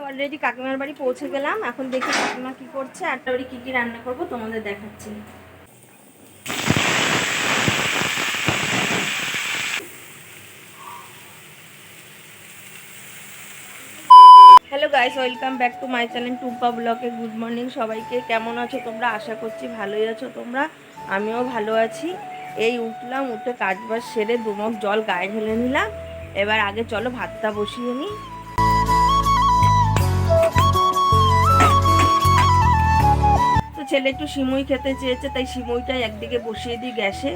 Already কাকিমার বাড়ি পৌঁছে গেলাম। এখন দেখি কাকিমা কি করছে আর বাড়ি কী কী রান্না করব তোমাদের দেখাচ্ছি। Hello guys, welcome back to my channel Tumpa ব্লগে। গুড মর্নিং সবাইকে। কেমন আছো তোমরা? আশা করছি ভালোই আছো তোমরা। আমিও ভালো আছি। এই উঠলাম, উঠে কাজবাজ সেরে দুমক জল গায়ে ঢেলে নিলাম। এবার আগে চলো ভাতটা বসিয়ে নিই। তো ছেলে একটু সিমুই খেতে চেয়েছে, তাই সিমুইটাই একদিকে বসিয়ে দিই গ্যাসে,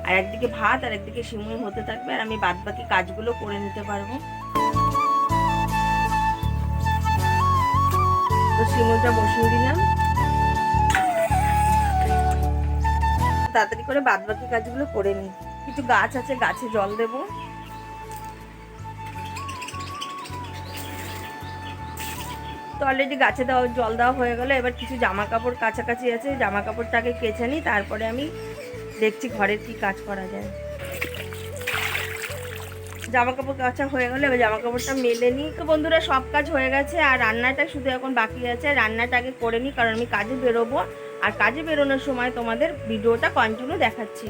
আর একদিকে ভাত আর একদিকে সিমুই হতে থাকবে, আর আমি বাদ বাকি কাজগুলো করে নিতে পারবো। তো সিমুইটা বসিয়ে দিলাম, তাড়াতাড়ি করে বাদ বাকি কাজগুলো করে নিই। কিছু গাছ আছে, গাছে জল দেবো। তো অলরেডি গাছে জল দেওয়া হয়ে গেল। এবার কিছু জামা কাপড় কাছাকাছি আছে, জামা কাপড়টাকে কেচে নিই, তারপরে আমি দেখছি ঘরের কি কাজ করা যায়। জামা কাপড় কাচা হয়ে গেলো, এবার জামা কাপড়টা মেলে নিই। তো বন্ধুরা, সব কাজ হয়ে গেছে আর রান্নাটা শুধু এখন বাকি আছে। রান্নাটা আগে করে নিই, কারণ আমি কাজে বেরোবো, আর কাজে বেরোনোর সময় তোমাদের ভিডিওটা কন্টিনিউ দেখাচ্ছি।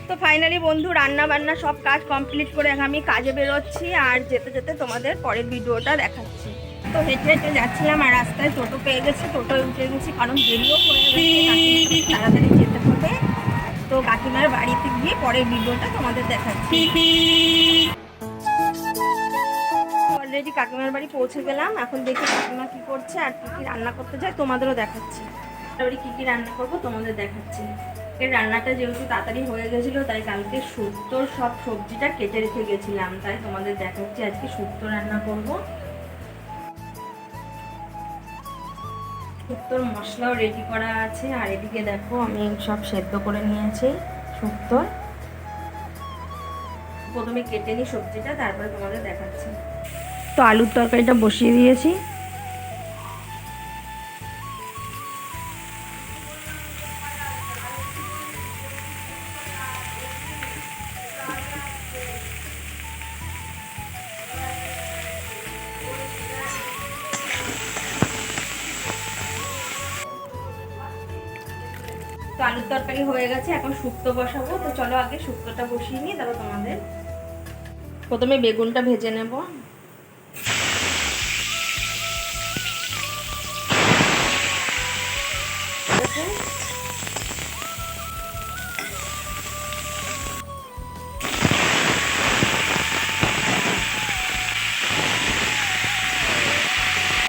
তো ফাইনালি বন্ধু, রান্না বান্না সব কাজ কমপ্লিট করে আমি কাজে বেরোচ্ছি, আর যেতে যেতে তোমাদের পরের ভিডিওটা দেখাচ্ছি। তো হেঁটে হেঁটে যাচ্ছিলাম, আর রাস্তায় টোটো পেয়ে গেছি, টোটোয় উঠে গেছি, কারণ দেরিও হয়ে গেছে, তাড়াতাড়ি যেতে হবে। তো কাকিমার বাড়িতে গিয়ে পরের ভিডিওটা তোমাদের দেখাচ্ছি। অলরেডি কাকিমার বাড়ি পৌঁছে গেলাম। এখন দেখি কাকিমা কি করছে আর কি কি রান্না করতে যায় তোমাদেরও দেখাচ্ছি। বাড়ি কি কি রান্না করবো তোমাদের দেখাচ্ছি। এর রান্নাটা যেহেতু তাড়াতাড়ি হয়ে গেছিলো, তাই কালকে শুক্তোর সব সবজিটা কেটে রেখে গেছিলাম, তাই তোমাদের দেখাচ্ছি আজকে শুক্তো রান্না করবো। শুক্তোর মশলাও রেডি করা আছে, আর এদিকে দেখো আমি সব সেদ্ধ করে নিয়েছি শুক্তোর। প্রথমে কেটে নিই সবজিটা, তারপরে তোমাদের দেখাচ্ছি। তো আলুর তরকারিটা বসিয়ে দিয়েছি। তো আলুর তরকারি হয়ে গেছে, এখন শুক্তো বসাবো। তো চলো আগে শুক্তোটা বসিয়ে নিই, তারপর তোমাদের। প্রথমে বেগুনটা ভেজে নেব।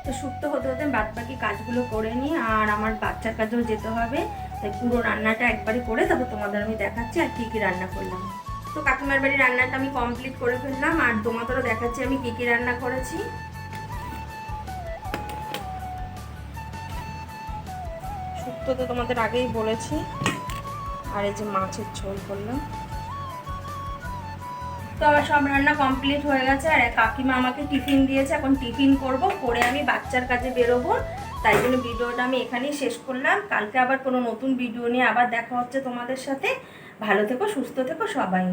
তো শুক্তো হতে হতে বাদ বাকি কাজগুলো করে নিই, আর আমার বাচ্চার কাছেও যেতে হবে, তাই পুরো রান্নাটা একবারে করে তারপর তোমাদের আমি দেখাচ্ছি আর কি কি রান্না করলাম। তো কাকিমার বাড়ি রান্নাটা আমি কমপ্লিট করে ফেললাম, আর তোমাদেরও দেখাচ্ছি আমি কি কি রান্না করেছি। শুক্তো তো তোমাদের আগেই বলেছি, আর এই যে মাছের ঝোল করলাম। তো আমার সব রান্না কমপ্লিট হয়ে গেছে, আর কাকিমা আমাকে টিফিন দিয়েছে, এখন টিফিন করব, করে আমি বাচ্চার কাছে বেরোবো। তাই জন্য ভিডিওটা আমি এখানেই শেষ করলাম। কালকে আবার কোনো নতুন ভিডিও নিয়ে আবার দেখা হচ্ছে তোমাদের সাথে। ভালো থেকো, সুস্থ থেকো সবাই।